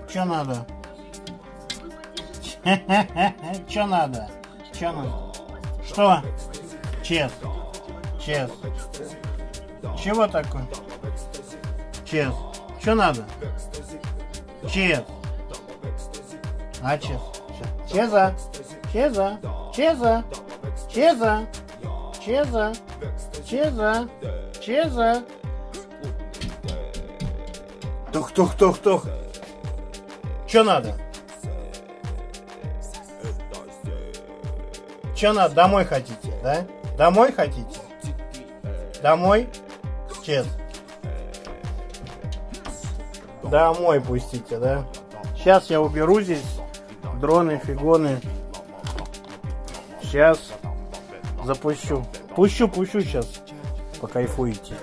Че надо? Че надо? Че надо? Что? Чес. Чес. Чего такое? Чес. Че надо? Чес. А чес? Чеза. Чеза. Чеза. Чеза. Чеза. Чеза. Чеза. Тух. Че надо? Че надо? Домой хотите, да? Домой хотите? Домой? Чез. Домой пустите, да? Сейчас я уберу здесь дроны, фигоны. Сейчас запущу. Пущу сейчас. Покайфуете.